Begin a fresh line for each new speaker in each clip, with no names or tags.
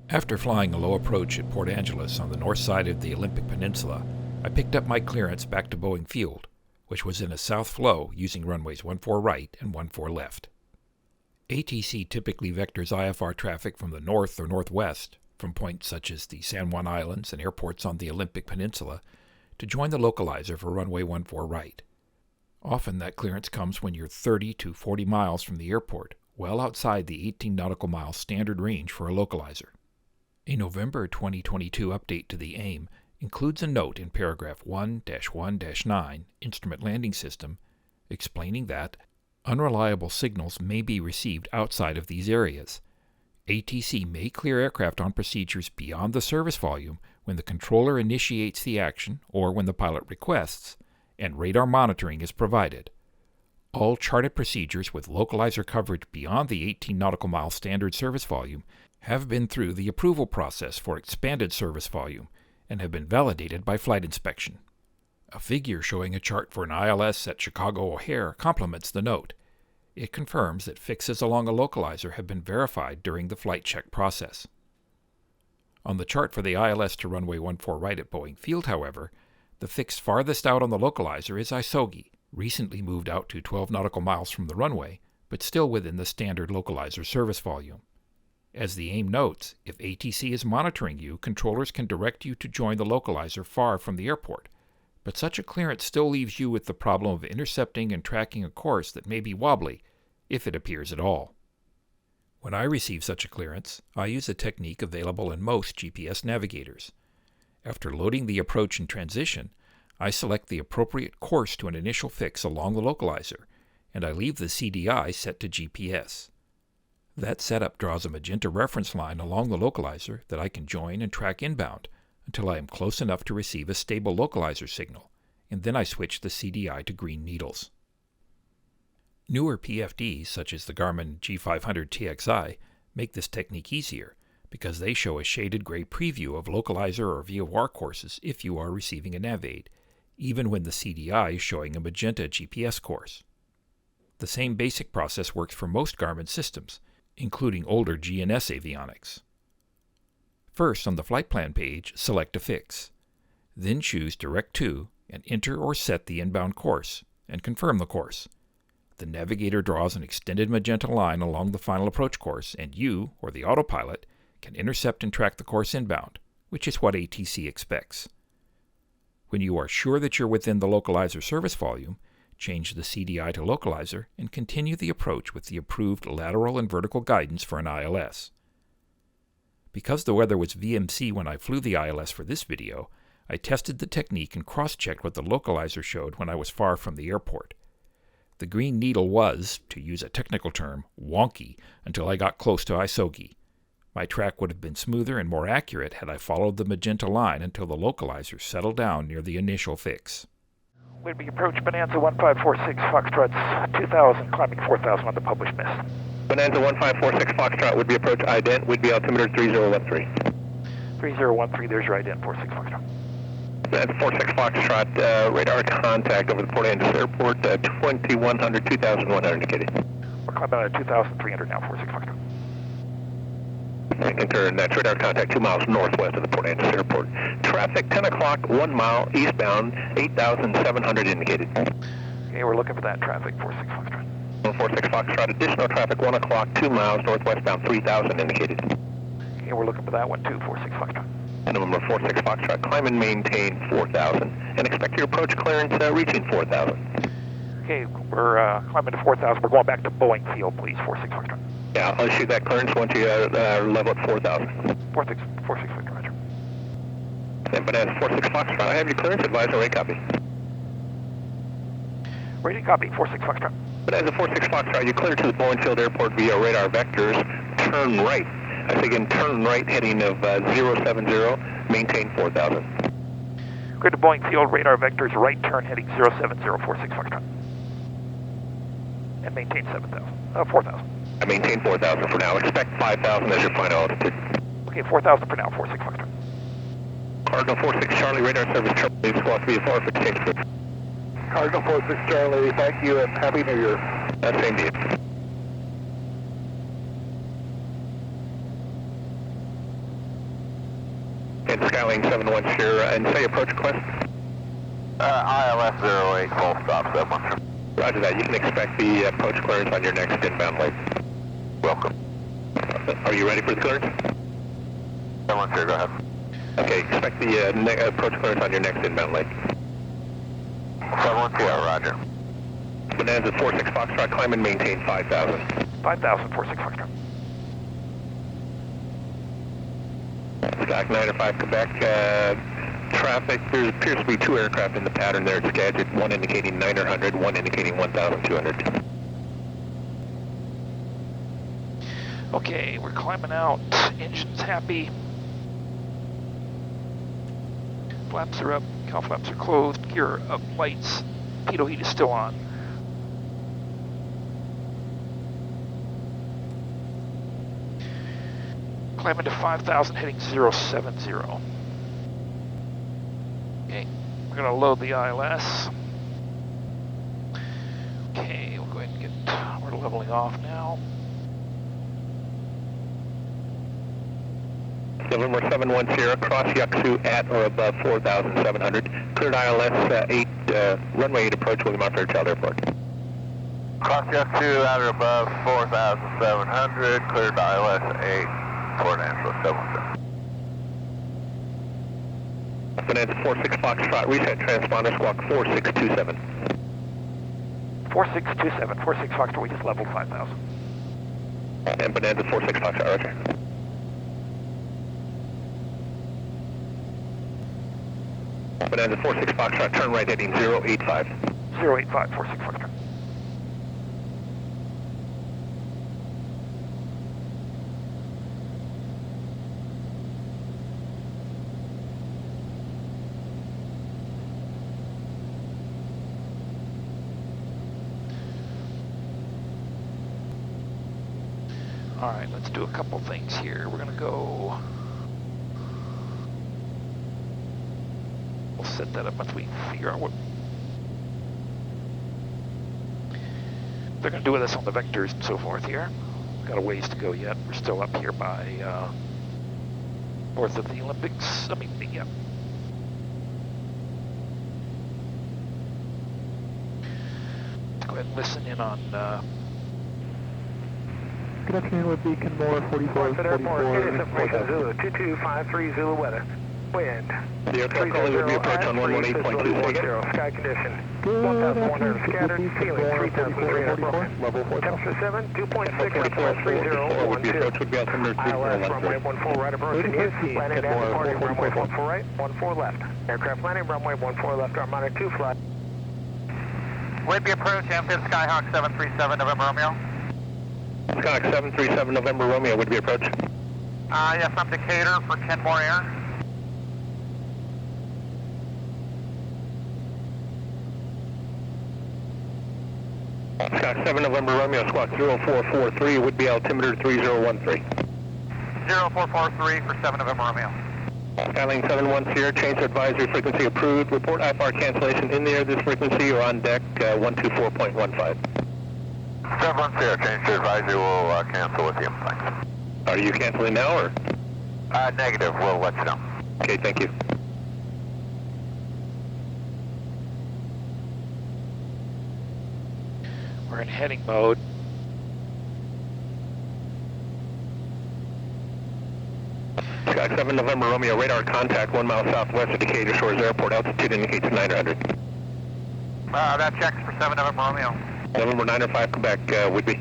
After flying a low approach at Port Angeles on the north side of the Olympic Peninsula, I picked up my clearance back to Boeing Field, which was in a south flow using runways 14 right and 14 left. ATC typically vectors IFR traffic from the north or northwest, from points such as the San Juan Islands and airports on the Olympic Peninsula, to join the localizer for runway 14 right. Often that clearance comes when you're 30 to 40 miles from the airport, well outside the 18 nautical mile standard range for a localizer. A November 2022 update to the AIM includes a note in paragraph 1-1-9, Instrument Landing System, explaining that unreliable signals may be received outside of these areas. ATC may clear aircraft on procedures beyond the service volume when the controller initiates the action or when the pilot requests, and radar monitoring is provided. All charted procedures with localizer coverage beyond the 18 nautical mile standard service volume have been through the approval process for expanded service volume and have been validated by flight inspection. A figure showing a chart for an ILS at Chicago O'Hare complements the note. It confirms that fixes along a localizer have been verified during the flight check process. On the chart for the ILS to runway 14 right at Boeing Field, however, the fix farthest out on the localizer is Isogi, recently moved out to 12 nautical miles from the runway, but still within the standard localizer service volume. As the AIM notes, if ATC is monitoring you, controllers can direct you to join the localizer far from the airport, but such a clearance still leaves you with the problem of intercepting and tracking a course that may be wobbly, if it appears at all. When I receive such a clearance, I use a technique available in most GPS navigators. After loading the approach and transition, I select the appropriate course to an initial fix along the localizer, and I leave the CDI set to GPS. That setup draws a magenta reference line along the localizer that I can join and track inbound until I am close enough to receive a stable localizer signal, and then I switch the CDI to green needles. Newer PFDs, such as the Garmin G500 TXI, make this technique easier because they show a shaded gray preview of localizer or VOR courses if you are receiving a nav aid, even when the CDI is showing a magenta GPS course. The same basic process works for most Garmin systems, including older GNS avionics. First, on the flight plan page, select a fix. Then choose Direct To and enter or set the inbound course, and confirm the course. The navigator draws an extended magenta line along the final approach course, and you, or the autopilot, can intercept and track the course inbound, which is what ATC expects. When you are sure that you're within the localizer service volume, change the CDI to localizer and continue the approach with the approved lateral and vertical guidance for an ILS. Because the weather was VMC when I flew the ILS for this video, I tested the technique and cross-checked what the localizer showed when I was far from the airport. The green needle was, to use a technical term, wonky until I got close to Isogi. My track would have been smoother and more accurate had I followed the magenta line until the localizer settled down near the initial fix.
We'd be approach Bonanza 1546 Foxtrot 2000, climbing 4000 on the published mist.
Bonanza 1546 Foxtrot would be approach ident, would be altimeter 3013.
3013, there's your ident, 46 Foxtrot.
That's 46 Foxtrot, radar contact over the Port Angeles Airport, 2100, 2100 indicated.
We're climbing at 2300 now, 46 Foxtrot.
Concur, and that's radar contact 2 miles northwest of the Port Angeles Airport. Traffic 10 o'clock, 1 mile eastbound, 8,700 indicated.
Okay, we're looking for that traffic, 46 Foxtrot.
46 Foxtrot, additional traffic 1 o'clock, 2 miles northwestbound, 3,000 indicated.
Okay, we're looking for that one too, 46 Foxtrot.
And number 46 Foxtrot, climb and maintain 4,000, and expect your approach clearance reaching 4,000.
Okay, we're climbing to 4,000. We're going back to Boeing Field, please, 46 Foxtrot.
Yeah, I'll issue that clearance once you level at 4,000.
46 Foxtrot, roger.
And Bonanza 46 Foxtrot, I have your clearance advisor, rate copy.
Ready, copy, 46 Foxtrot.
Bonanza 46 Foxtrot, you cleared to the Boeing Field Airport via radar vectors, turn right. I say again, turn right heading of 070, maintain 4,000.
Clear to Boeing Field, radar vectors, right turn heading 070, 46 Foxtrot. And maintain 4,000.
I maintain 4,000 for now. Expect 5,000 as your final altitude.
Okay, 4,000 for now, 46 Foxtrot.
Cardinal 46 Charlie, radar service, Charlie, philosophy of 4 for change.
Cardinal 46 Charlie, thank you and Happy New Year.
Same to you. Styling 71 Sierra, and say approach request?
ILS 08, full stop, 710.
Roger that. You can expect the approach clearance on your next inbound leg.
Welcome.
Are you ready for the clearance?
710, go ahead.
Okay, expect the approach clearance on your next inbound leg.
710, roger.
Bonanza 46 Foxtrot, climb and maintain 5,000.
5,000, 46 Foxtrot.
Stock 905 Quebec, traffic, there appears to be two aircraft in the pattern there at Skagit, one indicating 900, one indicating 1,200.
Okay, we're climbing out. Engine's happy. Flaps are up, cowl flaps are closed, gear up, lights, pitot heat is still on. Climbing to 5,000, heading 070. Okay, we're going to load the ILS. Okay, we'll go ahead and get, we're leveling off now.
November 71 Sierra, cross Yuxu at or above 4,700. Cleared ILS 8, runway 8 approach, William R. Fairchild Airport.
Cross Yuxu at or above 4,700, cleared ILS 8, Port Angeles, 710.
Bonanza 46 Foxtrot, reset transponder, squawk 4627.
4627, 46 Foxtrot, we just leveled 5,000.
And Bonanza 46 Foxtrot, roger. Bonanza 46 Foxtrot, turn right heading 085.
085, 46 Foxtrot. All right, let's do a couple things here. We're gonna go. We'll set that up once we figure out what they're gonna do with us on the vectors and so forth here. Got a ways to go yet. We're still up here by north of the Olympics. Let's go ahead and listen in on.
Good afternoon, with Beacon Moore 4444.
Information Zulu 2253 Zulu weather. Wind.
The aircraft calling would be approach on 118.2.
Sky condition.
Good
1,100
afternoon,
scattered.
Beacon
Ceiling
Moore
3,300 broken.
level 4.
Temperature 7, 2.6,
4444 would be approach, would be altimeter
ILS
3013.
runway 14 right approach in use. Landing at departing runway 14 right, 14 left. Aircraft landing runway 14 left, Armada 2 flight. Wind approach, Amphib Skyhawk 737 November Romeo.
Skyhawk 737 November Romeo would be approach.
Yes, I'm Decatur for Kenmore Air.
Skyhawk 7 November Romeo, squawk 0443 would be altimeter 3013.
0443 for 7 November Romeo.
Skyline 71 Sierra, change advisory frequency approved. Report IFR cancellation in the air this frequency or on deck 124.15.
71 Sierra, change to advisory, we'll cancel with you. Thanks.
Are you canceling now or?
Negative, we'll let you know.
Okay, thank you.
We're in heading mode.
Skyhawk 7 November Romeo, radar contact 1 mile southwest of Decatur Shores Airport, altitude indicates 900.
That checks for 7 November Romeo.
November 905 Quebec would be.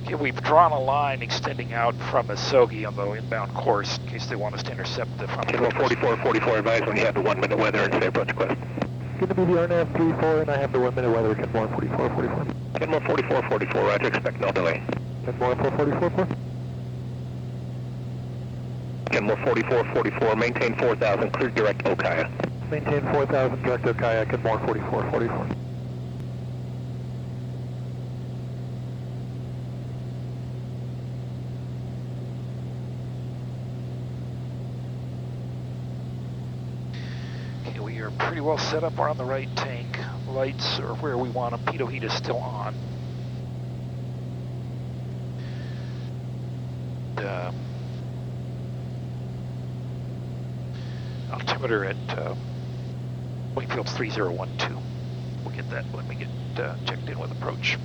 Okay, we've drawn a line extending out from Asogi on the inbound course in case they want us to intercept the front.
General 4444 advise when you have the 1 minute weather and say approach request.
Going to be the RNAV 34, and I have the 1 minute weather, Kenmore 4444.
Kenmore 4444, roger, expect no delay.
Kenmore 4444.
Kenmore 4444, maintain 4,000, clear direct Okaya.
Maintain 4,000, direct Okaya, Kenmore 4444.
we are pretty well set up. We're on the right tank. Lights are where we want them. Pitot heat is still on. Altimeter at Boeing Field's 3012. We'll get that when we get checked in with approach.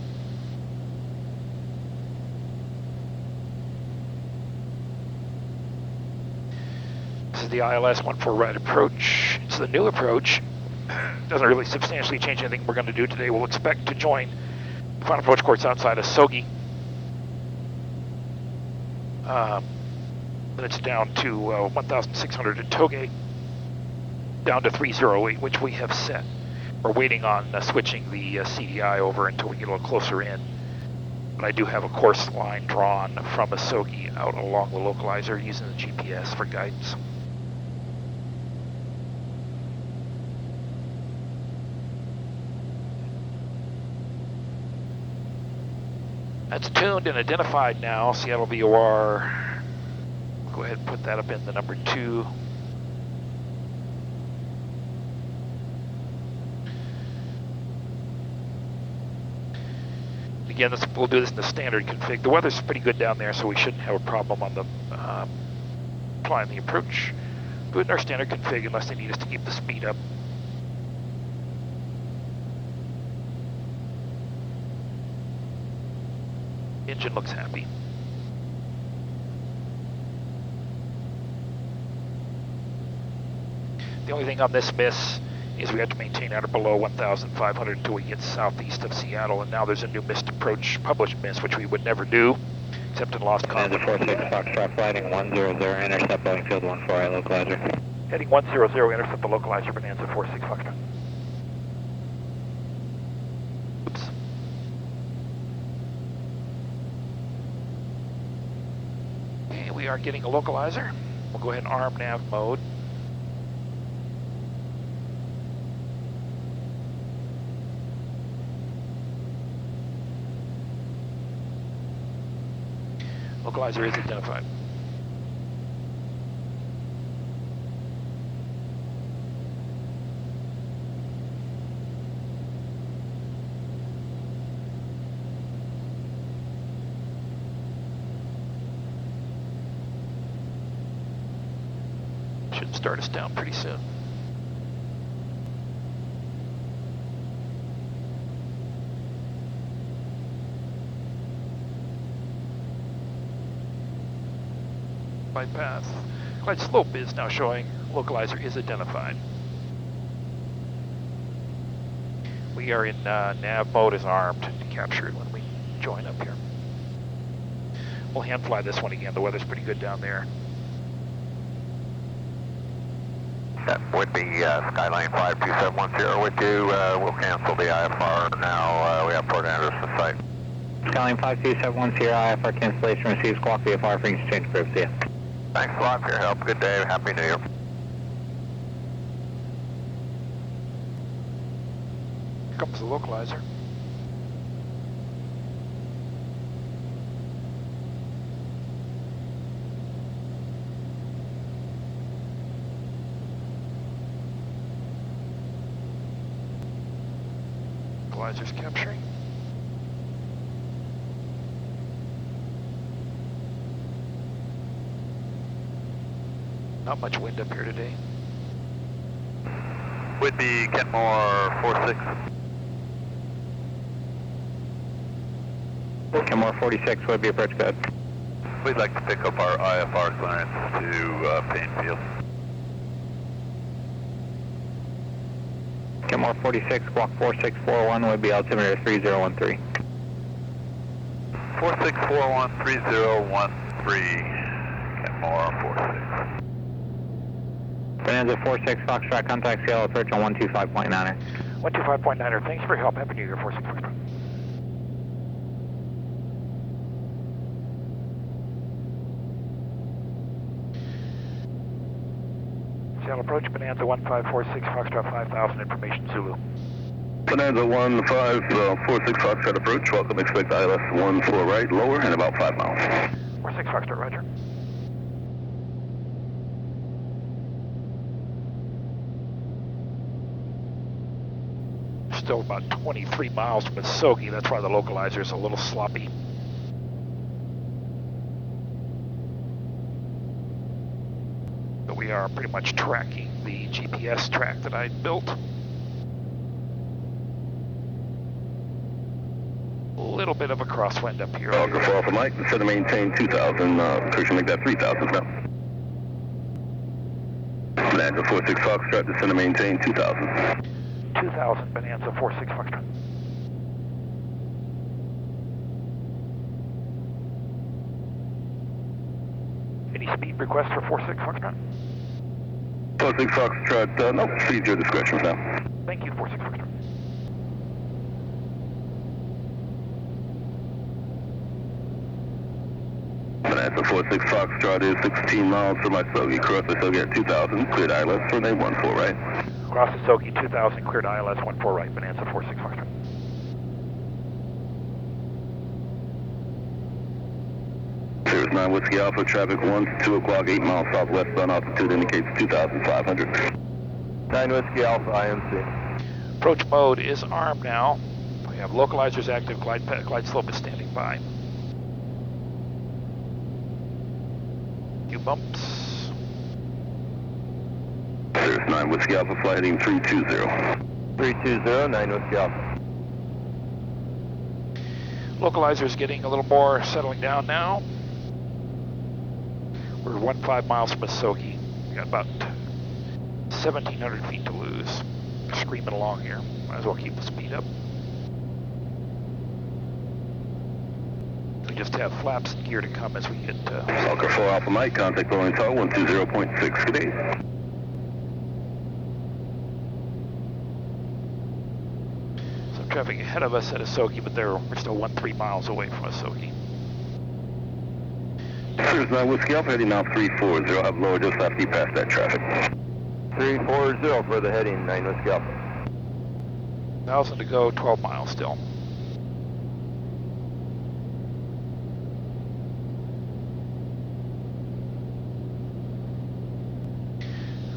This is the ILS 14 right approach. It's the new approach. Doesn't really substantially change anything we're going to do today. We'll expect to join the final approach course outside of Sogi. Then it's down to 1,600 at Toge, down to 308, which we have set. We're waiting on switching the CDI over until we get a little closer in. But I do have a course line drawn from Asogi out along the localizer using the GPS for guidance. That's tuned and identified now, Seattle VOR. Go ahead and put that up in the number 2. Again, we'll do this in the standard config. The weather's pretty good down there, so we shouldn't have a problem on the applying the approach. Do it in our standard config unless they need us to keep the speed up. Engine looks happy. The only thing on this miss is we have to maintain at or below 1,500 until we get southeast of Seattle, and now there's a new missed approach, published miss, which we would never do, except in lost confidence.
46 Foxtrot flighting 100, intercept Boeing Field 14 localizer.
Heading 100, intercept the localizer, Bonanza 46 Foxtrot. Oops. Okay, we are getting a localizer. We'll go ahead and arm nav mode. Localizer is identified. Should start us down pretty soon. Path. Glide slope is now showing. Localizer is identified. We are in nav mode as armed to capture it when we join up here. We'll hand fly this one again. The weather's pretty good down there.
That would be Skyline 52710 with you. We'll cancel the IFR now. We have Port Anderson site.
Skyline 52710, IFR cancellation receives squawk VFR for exchange group. See ya.
Thanks a lot for your help. Good day. Happy New Year.
Here comes the localizer. Localizer's capturing. Not much wind up here today.
Would be Kenmore 46.
Kenmore 46 would be approach code.
We'd like to pick up our IFR clearance to Payne Field.
Kenmore 46, squawk 4641 would be altimeter 3013.
4641 3013. Kenmore 46.
Bonanza 46 Foxtrot, contact Seattle approach on 125.9er.
125.9er, thanks for your help. Happy New Year, 46 Foxtrot. Seattle approach, Bonanza 1546 Foxtrot 5000, information Zulu.
Bonanza 1546 Foxtrot approach, welcome, expect ILS 14 right, lower, and about 5 miles.
46 Foxtrot, roger. still about 23 miles from Muskogee. That's why the localizer is a little sloppy. But we are pretty much tracking the GPS track that I built. A little bit of a crosswind up here.
Alpha Alpha Mike, instead of maintain 2,000, Christian, make that 3,000 now. Bonanza 46 Foxtrot, descend to maintain 2,000.
2,000, Bonanza 46 Foxtrot. Any speed request for 46 Foxtrot?
46 Foxtrot, no, speed your discretion now.
Thank you, 46 Foxtrot.
Bonanza 46 Foxtrot is 16 miles from Muskogee. Cross Muskogee at 2,000, cleared ILS, runway 14 right.
Cross Muskogee 2000, cleared ILS 14 right, Bonanza 46 Foxtrot.
There's 9 Whiskey Alpha, traffic 1 to 2 o'clock, 8 miles southwestbound, altitude indicates 2,500.
9 Whiskey Alpha, IMC.
Approach mode is armed now. We have localizers active, glide slope is standing by. Few bumps.
There's 9 Whiskey Alpha, fly heading 320.
320, 9 Whiskey Alpha.
Localizer's getting a little more settling down now. We're 15 miles from Muskogee. We got about 1,700 feet to lose. Screaming along here. Might as well keep the speed up. We just have flaps and gear to come as we get
Falcon 4 Alpha Mike, contact Boeing Tower 120.6, good day.
some traffic ahead of us at Muskogee, but we're still 13 miles away from Muskogee.
There's 9 Whiskey Alpha, heading now 340, have lower just after you pass that traffic.
340 for the heading, 9 Whiskey Alpha.
1,000 to go, 12 miles still.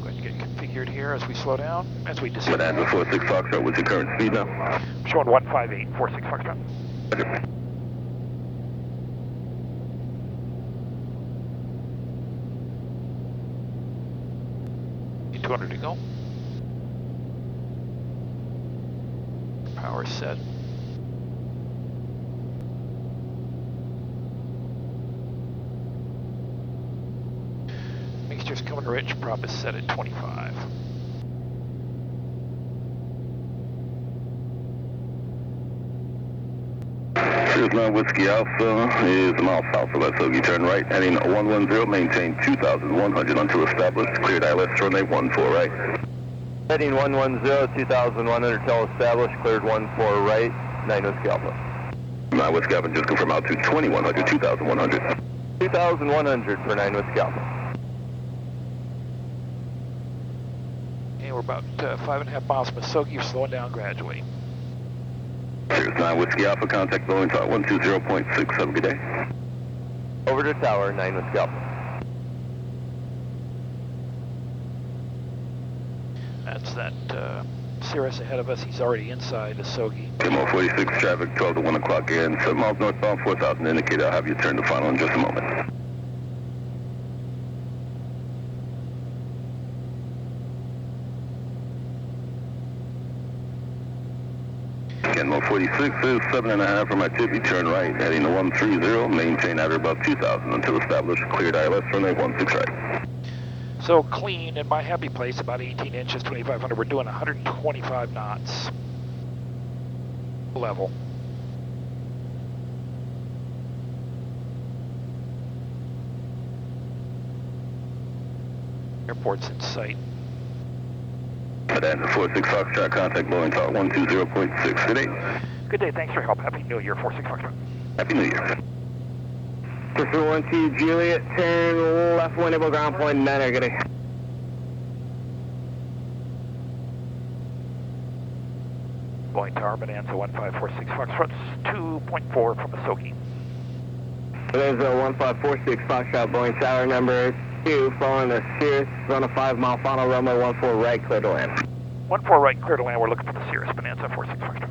Going to get configured here as we slow down, as we descend.
Bonanza 46 Foxtrot, what's your current speed now?
Showing 158, 46 Foxtrot.
Okay.
Need 200 to go. Power set. Mixture's coming rich, prop is set at 25.
There's 9 Whiskey Alpha, is a mile south of Muskogee, turn right, heading 110, maintain 2,100 until established, cleared ILS, runway 14 right.
Heading 110, 2,100 till established, cleared 14 right, 9 Whiskey Alpha.
9 Whiskey Alpha, just confirm out to 2,100, 2,100.
2,100 for 9 Whiskey Alpha.
And we're about 5.5 miles from Muskogee, we're slowing down gradually.
There's 9 Whiskey Alpha, contact Boeing Tower 120.6, have a good day.
Over to tower, 9 Whiskey Alpha.
That's that Cirrus ahead of us, he's already inside Muskogee.
Mo 46 traffic, 12 to 1 o'clock again, 7 miles northbound, 4,000 indicator, I'll have you turn to final in just a moment. Mo 46 is 7.5 from activity, turn right, heading to 130, maintain at or above 2,000 until established, cleared ILS, runway 16 right.
So clean in my happy place, about 18 inches, 2,500, we're doing 125 knots. Level. Airport's in sight.
Bonanza 46 Foxtrot, contact Boeing Tower 120.6, good day.
Good day, thanks for your help. Happy New Year, 46 Foxtrot.
Happy New Year.
Pursuit 12 Juliet, turn left winnable ground point 9, good day.
Boeing Tower, Bonanza 1546 Foxtrot, 2.4 from Muskogee.
Bonanza 1546 Foxtrot, Boeing Tower number 2, following the Cirrus on a 5-mile final runway 14 right, clear to land.
14 right, clear to land. We're looking for the Sirius Bonanza, 46 Foxtrot.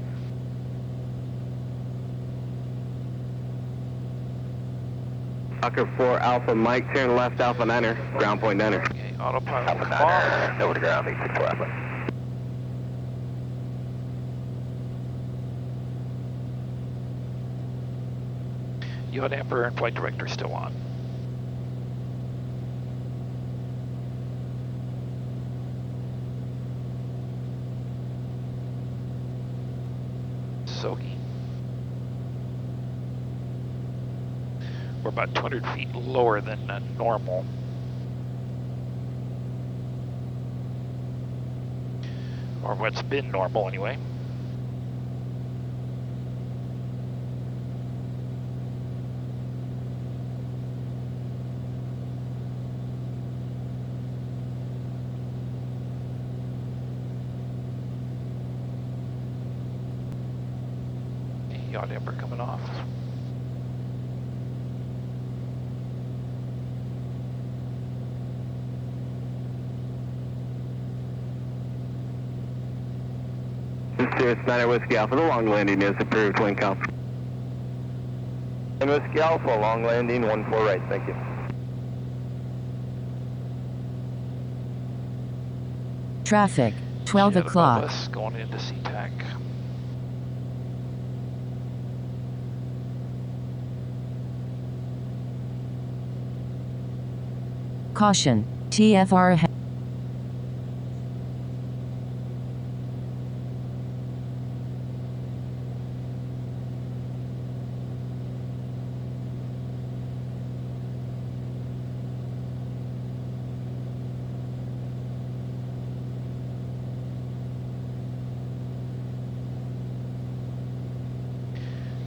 Hawker 4 Alpha Mike, turn left Alpha Niner, ground point Niner.
Okay, autopilot
Alpha
off.
Niner, over to ground, 864 Alpha.
Yacht Emperor and flight director still on. Sogi. We're about 200 feet lower than normal. Or what's been normal anyway. Yacht Emperor coming off.
Sirius 9 Whiskey Alpha, the long landing is approved, wind calm. And Whiskey Alpha, long landing, 14 right, thank you.
Traffic, 12
Jet above
o'clock.
us, going into SeaTac.
Caution, TFR ahead.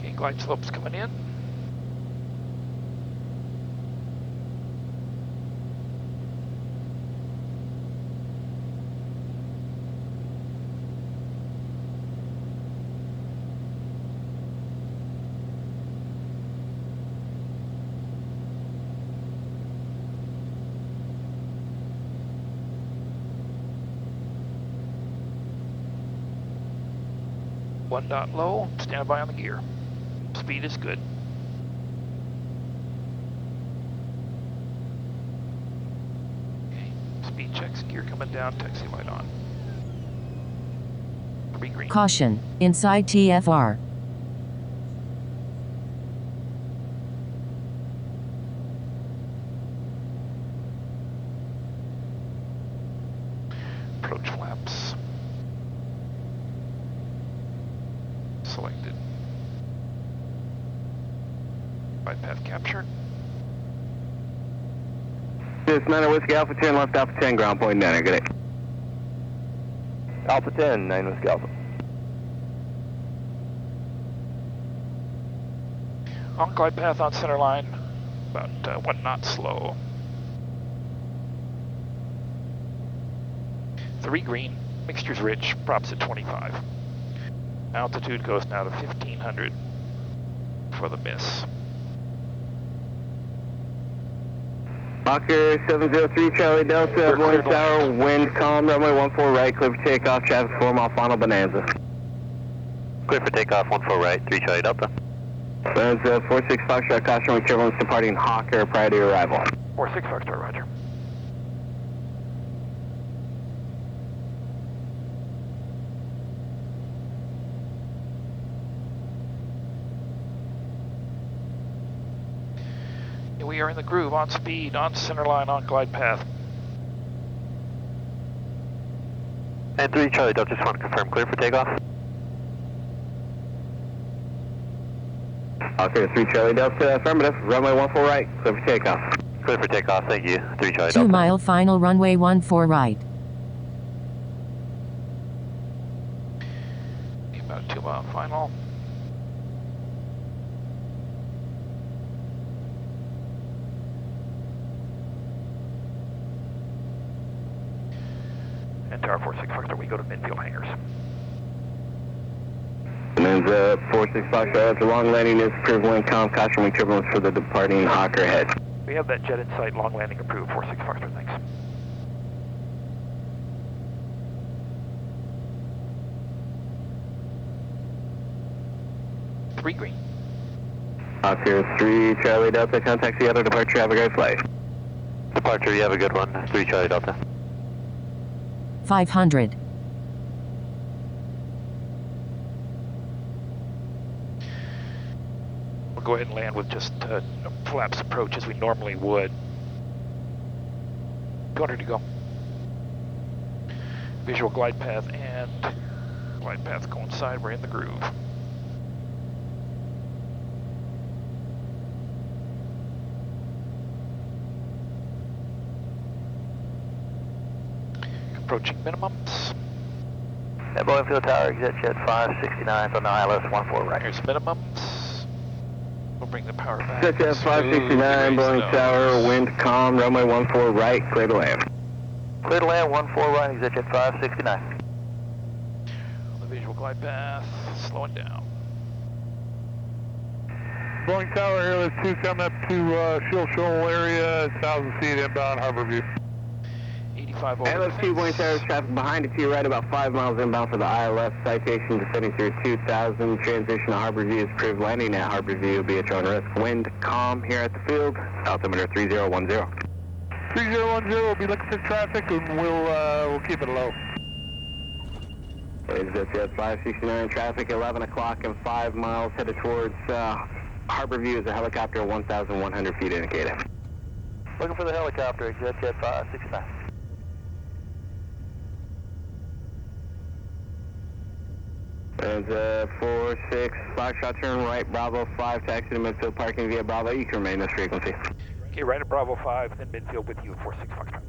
Okay, glide slopes coming in. One dot low, stand by on the gear. Speed is good. Okay, speed checks, gear coming down, taxi light on. 3 green.
Caution, inside TFR.
Approach flaps. Selected. Right path captured.
Sirius 9 Whiskey Alpha, turn left Alpha 10, ground point Niner, good day. Alpha 10, 9 Whiskey Alpha.
On glide path on center line, about 1 knot slow. 3 green, mixture's rich, props at 25. Altitude goes now to 1500 for the miss.
Hawker 703 Charlie Delta, voice tower, wind calm, runway 14 right, clear for takeoff, traffic 4 mile final Bonanza.
Clear for takeoff, 14 right, 3 Charlie Delta.
Bonanza 46 Foxtrot, caution turbulence departing Hawker prior to arrival.
46 Foxtrot, roger. We are in the groove, on speed, on center line, on glide path.
And 3 Charlie Delta, just want to confirm clear for takeoff.
Hawker 3 Charlie Delta, affirmative, runway 14 right, clear for takeoff.
Clear for takeoff, thank you. 3 Charlie
2
Delta.
mile final runway 14 right.
About 2 mile final. And Tower 46 Foxtrot, we go to midfield hangars.
Bonanza 46 Foxtrot, the long landing is approved, wind calm, caution wind turbulence for the departing Hawker head.
We have that jet in sight, long landing approved, 46 Foxtrot, thanks. 3 green.
Oscar 3 Charlie Delta, contact the other departure, have a great flight.
Departure, you have a good one. 3 Charlie Delta.
500.
We'll go ahead and land with just flaps approach as we normally would. 200 to go. Visual glide path and glide path coincide. We're in the groove. Approaching minimums.
At Boeing Field Tower, exit jet 569 on the ILS 14 right.
Here's minimums. We'll bring the power back.
Jet 569, Boeing Tower, wind calm, runway 14 right, clear to land.
Clear to land, 14 right, exit jet 569.
The visual glide path, slowing down.
Boeing Tower, airlift 2 coming up to Shield Shoal area, 1,000 feet inbound Harbor View.
85 over
Airlift 2, Boeing Tower, traffic behind it to your right, about 5 miles inbound for the ILS. Citation descending through 2,000, transition to Harbor View is approved. Landing at Harbor View will be at your own risk. Wind calm here at the field, altimeter 3010.
3010, we'll be looking for traffic and we'll keep it low.
Jet 569, traffic 11 o'clock and 5 miles headed towards Harbor View is a helicopter 1,100 feet indicated.
Looking for the helicopter, exit jet 569.
And 46, Foxtrot turn right, Bravo 5, taxi to midfield parking via Bravo. You can remain this frequency.
Okay, right at Bravo 5, then midfield with you, 46 Foxtrot.